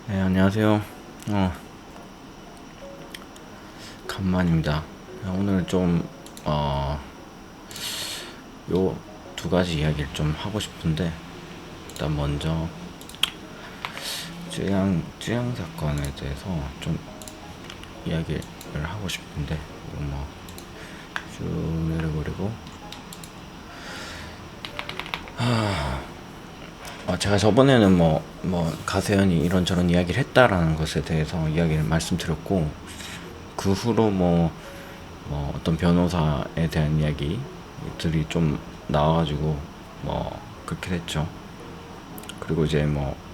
네, 안녕하세요. 간만입니다. 오늘 좀, 요 두 가지 이야기를 좀 하고 싶은데, 일단 먼저, 쯔양 사건에 대해서 좀 이야기를 하고 싶은데, 이거 뭐, 쭉 내려버리고, 제가 저번에는 가세현이 이런저런 이야기를 했다라는 것에 대해서 이야기를 말씀드렸고, 그 후로 어떤 변호사에 대한 이야기들이 좀 나와가지고 그렇게 됐죠. 그리고 이제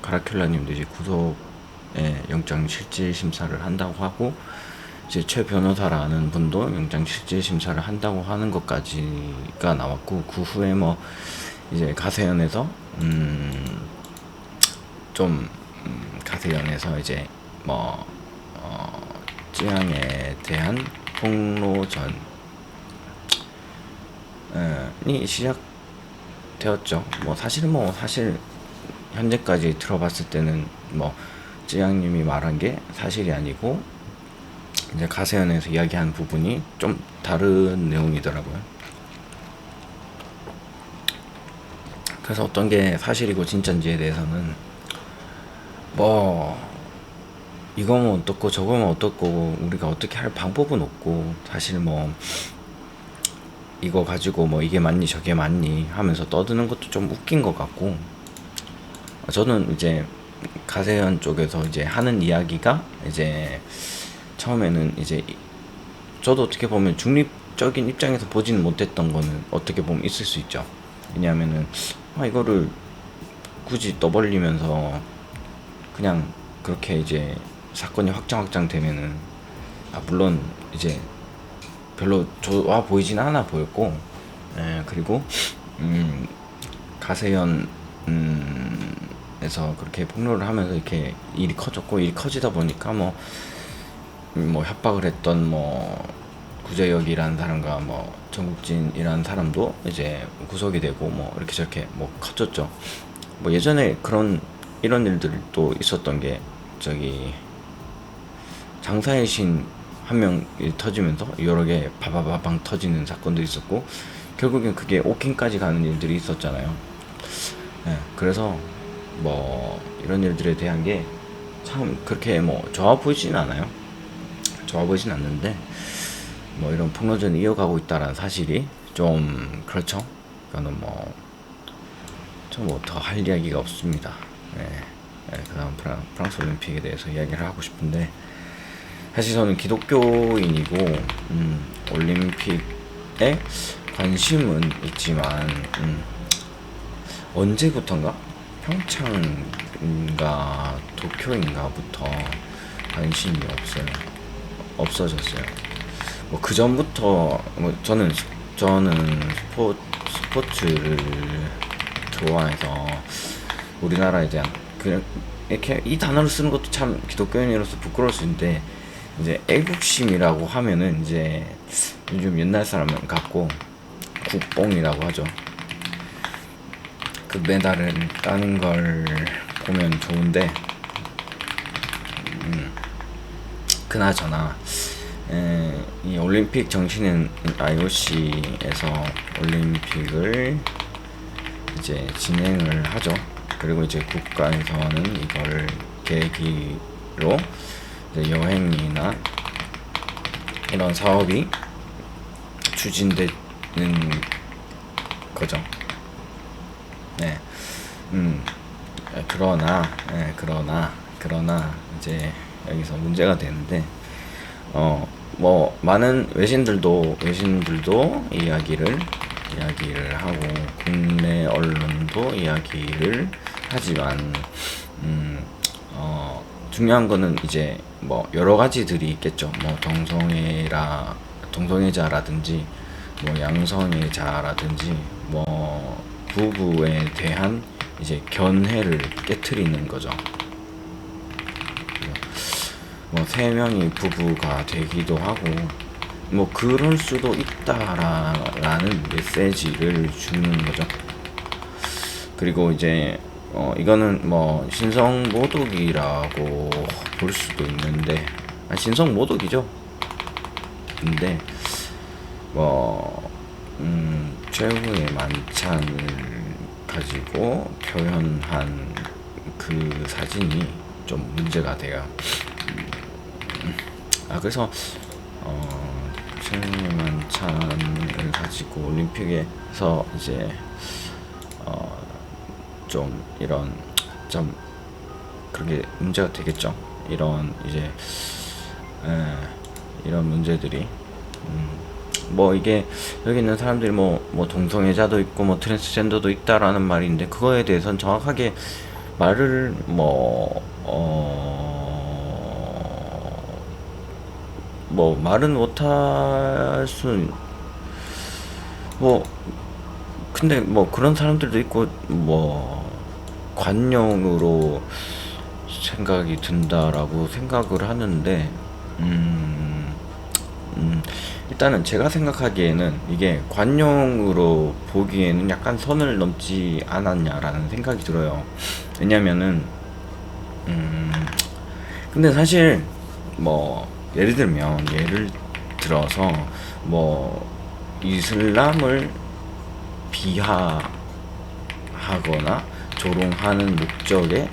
카라큘라님도 이제 구속에 영장 실질 심사를 한다고 하고, 이제 최 변호사라는 분도 영장 실질 심사를 한다고 하는 것까지가 나왔고, 그 후에 이제 가세연에서 좀 가세연에서 이제 쯔양에 대한 폭로전이 시작되었죠. 사실 현재까지 들어봤을 때는 쯔양님이 말한 게 사실이 아니고 이제 가세연에서 이야기한 부분이 좀 다른 내용이더라고요. 그래서 어떤 게 사실이고 진짜인지에 대해서는 이거면 어떻고 저거면 어떻고 우리가 어떻게 할 방법은 없고, 사실 이거 가지고 이게 맞니 저게 맞니 하면서 떠드는 것도 좀 웃긴 것 같고, 저는 이제 가세현 쪽에서 이제 하는 이야기가 이제 처음에는 이제 저도 어떻게 보면 중립적인 입장에서 보지는 못했던 거는 어떻게 보면 있을 수 있죠. 왜냐하면은 이거를 굳이 떠벌리면서 그냥 그렇게 이제 사건이 확장 되면은 물론 이제 별로 좋아 보이진 않아 보였고, 그리고 가세현 에서 그렇게 폭로를 하면서 이렇게 일이 커졌고, 일이 커지다 보니까 협박을 했던 구제혁이라는 사람과 정국진이라는 사람도 이제 구속이 되고 이렇게 저렇게 커졌죠. 예전에 이런 일들도 있었던 게, 저기 장사의 신 한 명이 터지면서 여러 개 바바바방 터지는 사건도 있었고, 결국엔 그게 오킹까지 가는 일들이 있었잖아요. 그래서 이런 일들에 대한 게 참 그렇게 좋아 보이진 않아요. 좋아 보이진 않는데 이런 폭로전이 이어가고 있다는 사실이 좀 그렇죠. 이거는 좀 더 할 이야기가 없습니다. 그다음 프랑스 올림픽에 대해서 이야기를 하고 싶은데, 사실 저는 기독교인이고 올림픽에 관심은 있지만 언제부턴가 평창인가 도쿄인가부터 관심이 없어졌어요. 그 전부터 저는 스포츠를 좋아해서, 우리나라에 대한 그냥 이렇게 이 단어를 쓰는 것도 참 기독교인으로서 부끄러울 수 있는데, 이제 애국심이라고 하면은 이제 요즘 옛날 사람 같고 국뽕이라고 하죠. 그 메달을 따는 걸 보면 좋은데, 그나저나 이 올림픽 정신은 IOC에서 올림픽을 이제 진행을 하죠. 그리고 이제 국가에서는 이걸 계기로 이제 여행이나 이런 사업이 추진되는 거죠. 그러나 이제 여기서 문제가 되는데, 많은 외신들도 이야기를 하고 국내 언론도 이야기를 하지만 중요한 거는 이제 여러 가지들이 있겠죠. 동성애자라든지 양성애자라든지 부부에 대한 이제 견해를 깨트리는 거죠. 세 명이 부부가 되기도 하고 그럴 수도 있다라는 메시지를 주는 거죠. 그리고 이제 이거는 뭐 신성 모독이라고 볼 수도 있는데, 신성 모독이죠. 근데 뭐 최후의 만찬을 가지고 표현한 그 사진이 좀 문제가 돼요. 그래서 최후의 만찬을 가지고 올림픽에서 이제 좀 이런 좀 그렇게 문제가 되겠죠. 이런 이제 이런 문제들이 뭐 이게 여기 있는 사람들이 뭐 동성애자도 있고 뭐 트랜스젠더도 있다라는 말인데, 그거에 대해서는 정확하게 말을 뭐 말은 못할 수, 뭐 근데 뭐 그런 사람들도 있고 뭐 관용으로 생각이 든다라고 생각을 하는데, 일단은 제가 생각하기에는 이게 관용으로 보기에는 약간 선을 넘지 않았냐라는 생각이 들어요. 왜냐면은 근데 사실 뭐 예를 들어서 뭐 이슬람을 비하하거나 조롱하는 목적의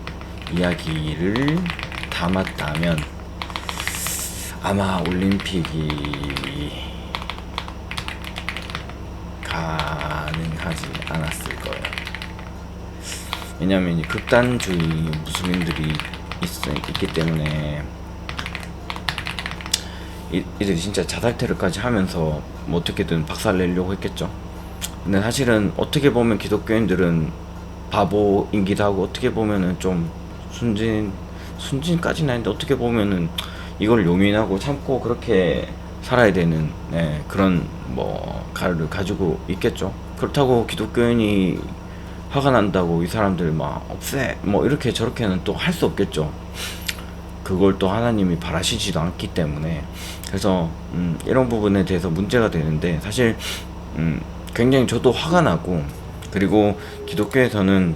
이야기를 담았다면 아마 올림픽이 가능하지 않았을 거예요. 왜냐면 극단주의 무슬림들이 있기 때문에 이들이 진짜 자살 테러까지 하면서 뭐 어떻게든 박살내려고 했겠죠. 근데 사실은 어떻게 보면 기독교인들은 바보인기도 하고, 어떻게 보면은 좀 순진까지는 아닌데, 어떻게 보면은 이걸 용인하고 참고 그렇게 살아야 되는 그런 뭐 가를 가지고 있겠죠. 그렇다고 기독교인이 화가 난다고 이 사람들 막 없애 뭐 이렇게 저렇게는 또 할 수 없겠죠. 그걸 또 하나님이 바라시지도 않기 때문에. 그래서 이런 부분에 대해서 문제가 되는데, 사실 굉장히 저도 화가 나고, 그리고 기독교에서는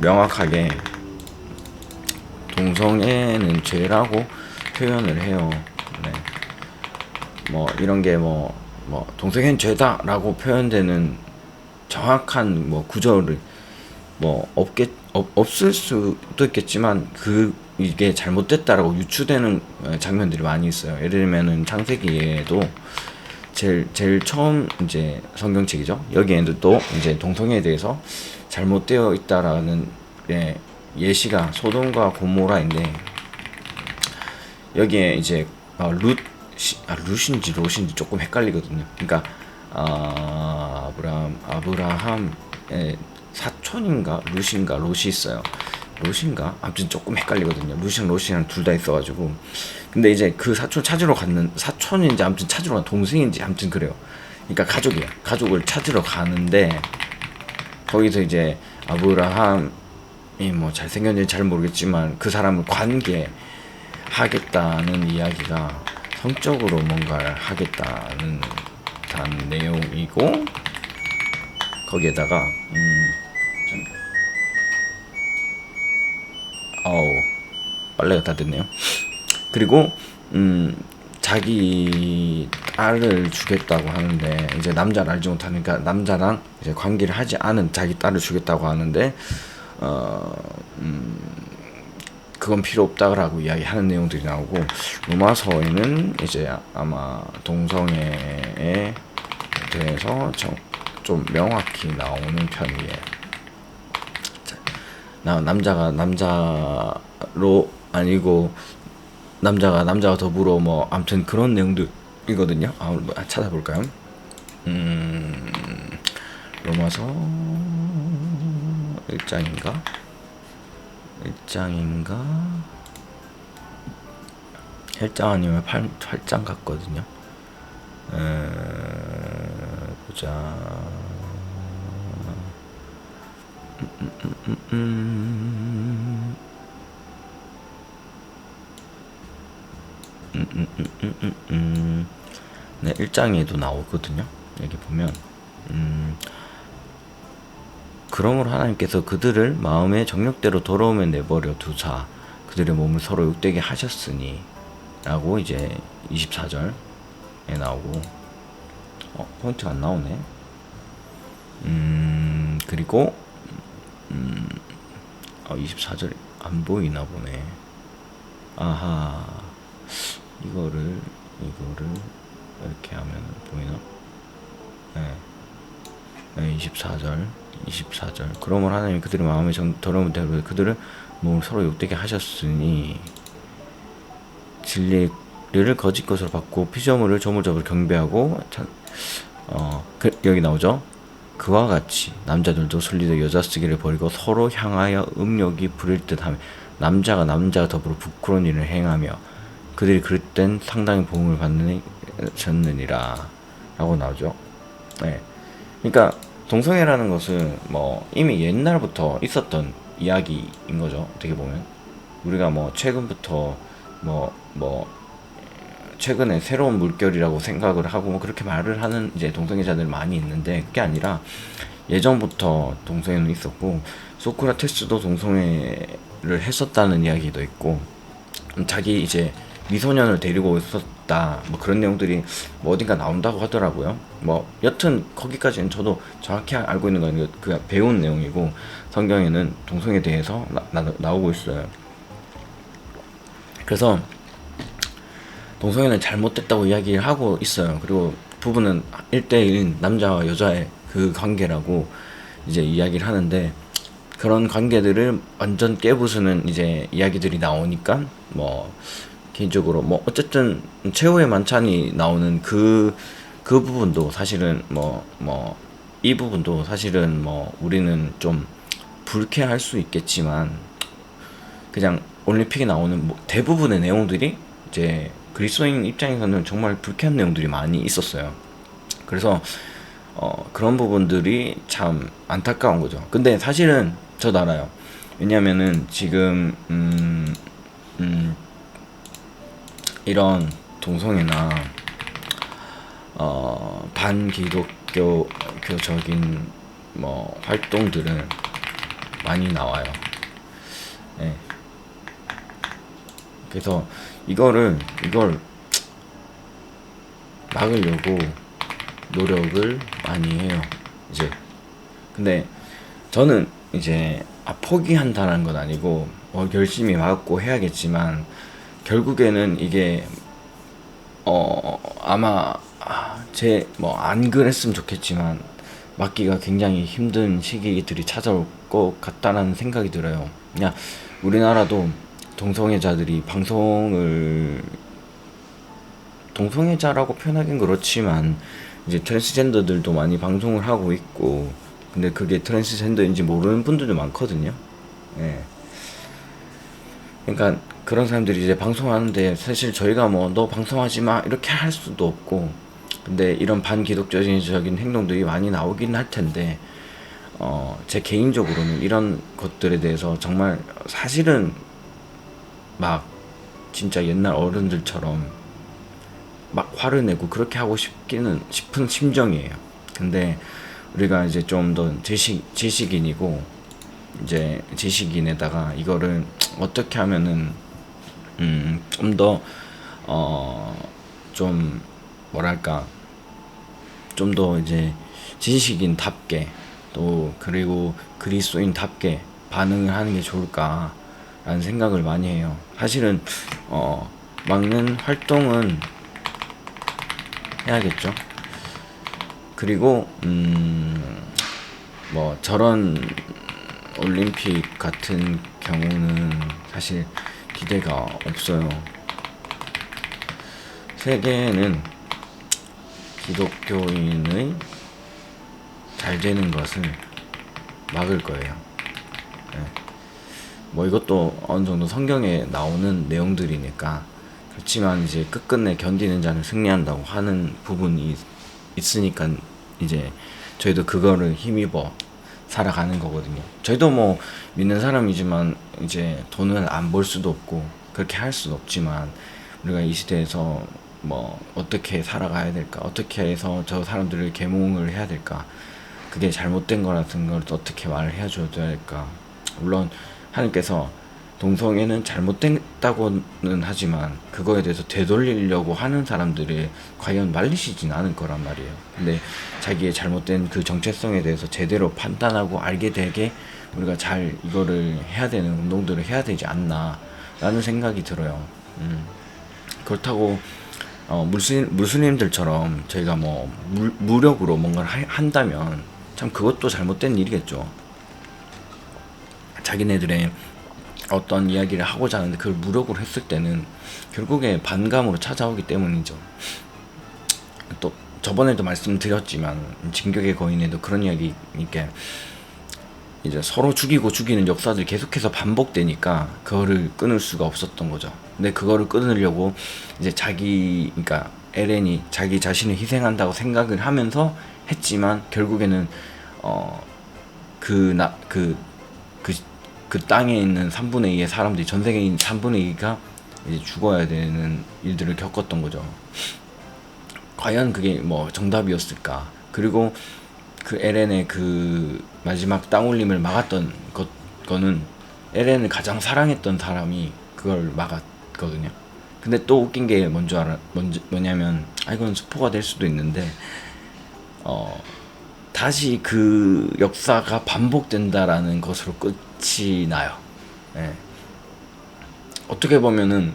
명확하게 동성애는 죄라고 표현을 해요. 네. 뭐 이런 게 뭐 동성애는 죄다라고 표현되는 정확한 뭐 구절을 뭐 없을 수도 있겠지만, 이게 잘못됐다라고 유추되는 장면들이 많이 있어요. 예를 들면은 창세기에도 제일 처음 이제 성경책이죠. 여기에도 또 이제 동성애에 대해서 잘못되어 있다라는 예시가 소돔과 고모라인데, 여기에 이제 룻인지 롯인지 조금 헷갈리거든요. 그러니까 아브라함의 사촌인가 룻인가 롯이 있어요. 롯인가? 아무튼 조금 헷갈리거든요. 룻이랑 롯이랑 둘 다 있어가지고. 근데 이제 그 사촌 찾으러 사촌인지 아무튼 찾으러 간 동생인지 아무튼 그래요. 그러니까 가족이야. 가족을 찾으러 가는데, 거기서 이제 아브라함이 뭐 잘생겼는지 잘 모르겠지만 그 사람을 관계하겠다는 이야기가 성적으로 뭔가를 하겠다는 내용이고, 거기에다가 빨래가 다 됐네요. 그리고 자기 딸을 주겠다고 하는데, 이제 남자를 알지 못하니까 남자랑 이제 관계를 하지 않은 자기 딸을 주겠다고 하는데, 그건 필요 없다라고 이야기하는 내용들이 나오고, 로마서에는 이제 아마 동성애에 대해서 좀 명확히 나오는 편이에요. 남자가 남자로 아니고 남자가 더불어 뭐 아무튼 그런 내용들이거든요. 찾아볼까요? 로마서 1장인가? 1장 아니면 8장 같거든요. 보자. 네, 1장에도 나오거든요. 여기 보면 그러므로 하나님께서 그들을 마음의 정욕대로 돌아오면 내버려 두사 그들의 몸을 서로 욕되게 하셨으니 라고 이제 24절에 나오고 포인트가 안 나오네. 그리고 24절 안 보이나 보네. 아하, 이거를 이렇게 하면 보이나? 네, 24절. 그러므로 하나님이 그들의 마음에 더러운 대로 그들을 몸을 서로 욕되게 하셨으니 진리를 거짓 것으로 받고 피조물을 조물조물 경배하고 여기 나오죠. 그와 같이 남자들도 순리대 여자 쓰기를 버리고 서로 향하여 음욕이 부릴 듯하며 남자가 더불어 부끄러운 일을 행하며 그들이 그럴 땐 상당히 보응을 받느니라 라고 나오죠. 네. 그러니까 동성애라는 것은 뭐 이미 옛날부터 있었던 이야기인 거죠. 어떻게 보면 우리가 뭐 최근부터 최근에 새로운 물결이라고 생각을 하고 뭐 그렇게 말을 하는 이제 동성애자들 많이 있는데, 그게 아니라 예전부터 동성애는 있었고 소크라테스도 동성애를 했었다는 이야기도 있고 자기 이제 미소년을 데리고 있었다 뭐 그런 내용들이 뭐 어딘가 나온다고 하더라고요. 뭐 여튼 거기까지는 저도 정확히 알고 있는 건 그 배운 내용이고 성경에는 동성애에 대해서 나오고 있어요. 그래서 동성애는 잘못됐다고 이야기를 하고 있어요. 그리고 부부는 1대1 남자와 여자의 그 관계라고 이제 이야기를 하는데, 그런 관계들을 완전 깨부수는 이제 이야기들이 나오니까 뭐 개인적으로 뭐 어쨌든 최후의 만찬이 나오는 그 부분도 사실은 이 부분도 사실은 뭐 우리는 좀 불쾌할 수 있겠지만 그냥 올림픽에 나오는 뭐 대부분의 내용들이 이제 그리스도인 입장에서는 정말 불쾌한 내용들이 많이 있었어요. 그래서 그런 부분들이 참 안타까운 거죠. 근데 사실은 저도 알아요. 왜냐면은 지금 이런 동성애나 반기독교적인 뭐 활동들은 많이 나와요. 네. 그래서 이걸 막으려고 노력을 많이 해요. 이제 근데 저는 이제 포기한다는 건 아니고 열심히 막고 해야겠지만 결국에는 이게 아마 안 그랬으면 좋겠지만 막기가 굉장히 힘든 시기들이 찾아올 것 같다는 생각이 들어요. 그냥 우리나라도 동성애자들이 동성애자라고 표현하긴 그렇지만 이제 트랜스젠더들도 많이 방송을 하고 있고, 근데 그게 트랜스젠더인지 모르는 분들도 많거든요. 예. 그러니까 그런 사람들이 이제 방송하는데 사실 저희가 뭐 너 방송하지 마 이렇게 할 수도 없고, 근데 이런 반기독교적인 행동들이 많이 나오긴 할 텐데 제 개인적으로는 이런 것들에 대해서 정말 사실은 막 진짜 옛날 어른들처럼 막 화를 내고 그렇게 하고 싶은 심정이에요. 근데 우리가 이제 좀 더 지식인이고 이제 지식인에다가 이거를 어떻게 하면은 좀 더 좀 뭐랄까 좀 더 이제 지식인답게 또 그리고 그리스도인답게 반응을 하는 게 좋을까라는 생각을 많이 해요. 사실은 막는 활동은 해야겠죠. 그리고 뭐 저런 올림픽 같은 경우는 사실 기대가 없어요. 세계는 기독교인의 잘 되는 것을 막을 거예요. 네. 뭐 이것도 어느 정도 성경에 나오는 내용들이니까 그렇지만 이제 끝끝내 견디는 자는 승리한다고 하는 부분이 있으니까 이제 저희도 그거를 힘입어 살아가는 거거든요. 저희도 뭐 믿는 사람이지만 이제 돈을 안 벌 수도 없고 그렇게 할 수도 없지만 우리가 이 시대에서 뭐 어떻게 살아가야 될까, 어떻게 해서 저 사람들을 계몽을 해야 될까, 그게 잘못된 거라는 걸 어떻게 말을 해줘야 될까. 물론 하나님께서 동성애는 잘못됐다고는 하지만 그거에 대해서 되돌리려고 하는 사람들이 과연 말리시진 않을 거란 말이에요. 근데 자기의 잘못된 그 정체성에 대해서 제대로 판단하고 알게 되게 우리가 잘 이거를 해야 되는 운동들을 해야 되지 않나 라는 생각이 들어요. 그렇다고 무슬림들처럼 저희가 뭐 무력으로 뭔가를 한다면 참 그것도 잘못된 일이겠죠. 자기네들의 어떤 이야기를 하고자 하는데 그걸 무력으로 했을 때는 결국에 반감으로 찾아오기 때문이죠. 또 저번에도 말씀드렸지만 진격의 거인에도 그런 이야기 있게 이제 서로 죽이고 죽이는 역사들이 계속해서 반복되니까 그거를 끊을 수가 없었던 거죠. 근데 그거를 끊으려고 이제 그러니까 에렌이 자기 자신을 희생한다고 생각을 하면서 했지만 결국에는 그 땅에 있는 3분의 2의 사람들이, 전 세계에 있는 3분의 2가 이제 죽어야 되는 일들을 겪었던 거죠. 과연 그게 뭐 정답이었을까? 그리고 그 에렌의 그 마지막 땅 올림을 막았던 거는 에렌을 가장 사랑했던 사람이 그걸 막았거든요. 근데 또 웃긴 게 뭐냐면, 이건 스포가 될 수도 있는데, 다시 그 역사가 반복된다라는 것으로 끝이 나요. 예. 어떻게 보면은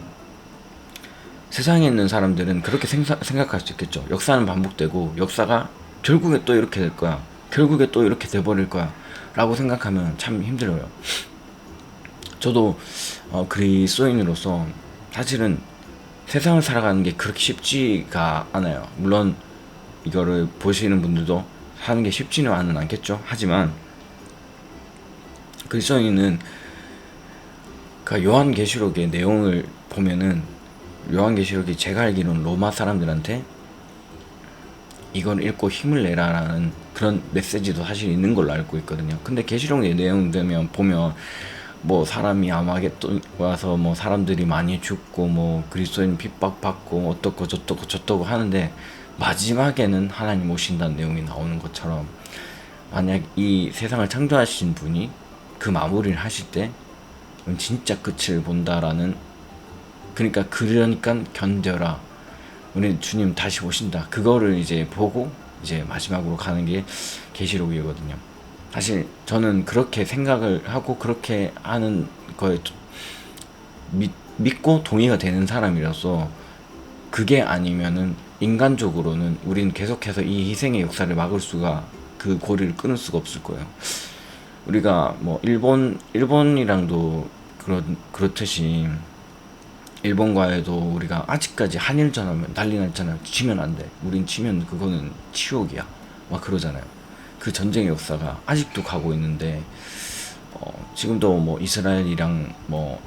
세상에 있는 사람들은 그렇게 생각할 수 있겠죠. 역사는 반복되고 역사가 결국에 또 이렇게 될 거야. 결국에 또 이렇게 돼버릴 거야. 라고 생각하면 참 힘들어요. 저도 그리스도인으로서 사실은 세상을 살아가는 게 그렇게 쉽지가 않아요. 물론 이거를 보시는 분들도 사는 게 쉽지는 않겠죠. 하지만 그리스도인은 그 요한계시록의 내용을 보면은, 요한계시록이 제가 알기로는 로마 사람들한테 이걸 읽고 힘을 내라라는 그런 메시지도 사실 있는 걸로 알고 있거든요. 근데 계시록의 내용 보면 뭐 사람이 아마겟돈 와서 뭐 사람들이 많이 죽고 뭐 그리스도인 핍박받고 어떻고 저떻고 하는데 마지막에는 하나님 오신다는 내용이 나오는 것처럼, 만약 이 세상을 창조하신 분이 그 마무리를 하실 때 진짜 끝을 본다라는, 그러니까 견뎌라, 우리 주님 다시 오신다, 그거를 이제 보고 이제 마지막으로 가는 게 계시록이거든요. 사실 저는 그렇게 생각을 하고 그렇게 하는 거에 믿고 동의가 되는 사람이라서, 그게 아니면은 인간적으로는 우린 계속해서 이 희생의 역사를 막을 수가, 그 고리를 끊을 수가 없을 거예요. 우리가 뭐 일본이랑도 그렇듯이 일본과에도 우리가 아직까지 한일전 하면 난리 났잖아요. 지면 안 돼. 우린 지면 그거는 치욕이야. 막 그러잖아요. 그 전쟁의 역사가 아직도 가고 있는데, 지금도 뭐 이스라엘이랑 뭐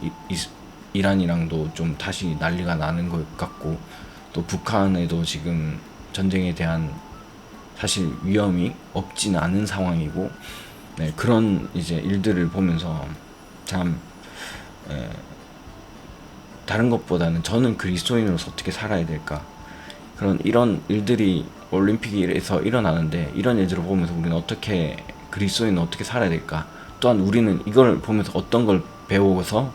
이란이랑도 좀 다시 난리가 나는 것 같고, 또 북한에도 지금 전쟁에 대한 사실 위험이 없지는 않은 상황이고, 네, 그런 이제 일들을 보면서 참 다른 것보다는 저는 그리스도인으로서 어떻게 살아야 될까, 이런 일들이 올림픽에서 일어나는데, 이런 일들을 보면서 우리는 어떻게, 그리스도인은 어떻게 살아야 될까, 또한 우리는 이걸 보면서 어떤 걸 배워서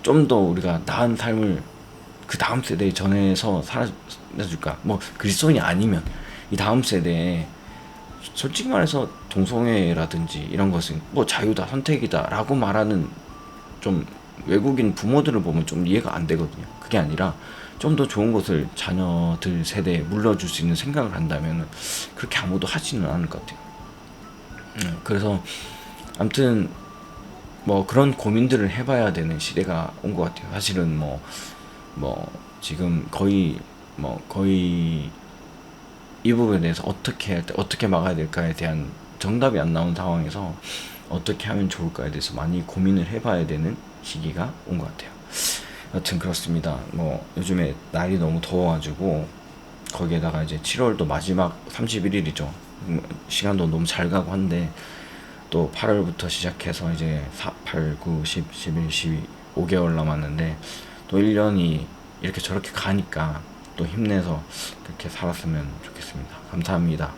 좀 더 우리가 나은 삶을 그 다음 세대에 전해서 살아줄까. 뭐 그리스도인이 아니면 이 다음 세대에 솔직히 말해서 동성애라든지 이런 것은 뭐 자유다, 선택이다 라고 말하는 좀 외국인 부모들을 보면 좀 이해가 안 되거든요. 그게 아니라 좀 더 좋은 것을 자녀들 세대에 물려줄 수 있는 생각을 한다면 그렇게 아무도 하지는 않을 것 같아요. 그래서 아무튼 뭐 그런 고민들을 해봐야 되는 시대가 온 것 같아요. 사실은 뭐 지금 거의 이 부분에 대해서 어떻게 막아야 될까에 대한 정답이 안 나온 상황에서 어떻게 하면 좋을까에 대해서 많이 고민을 해봐야 되는 시기가 온 것 같아요. 여튼 그렇습니다. 뭐 요즘에 날이 너무 더워가지고, 거기에다가 이제 7월도 마지막 31일이죠. 시간도 너무 잘 가고 한데, 또 8월부터 시작해서 이제 4, 8, 9, 10, 11, 12 5개월 남았는데, 또 1년이 이렇게 저렇게 가니까 또 힘내서 그렇게 살았으면 좋겠습니다. 감사합니다.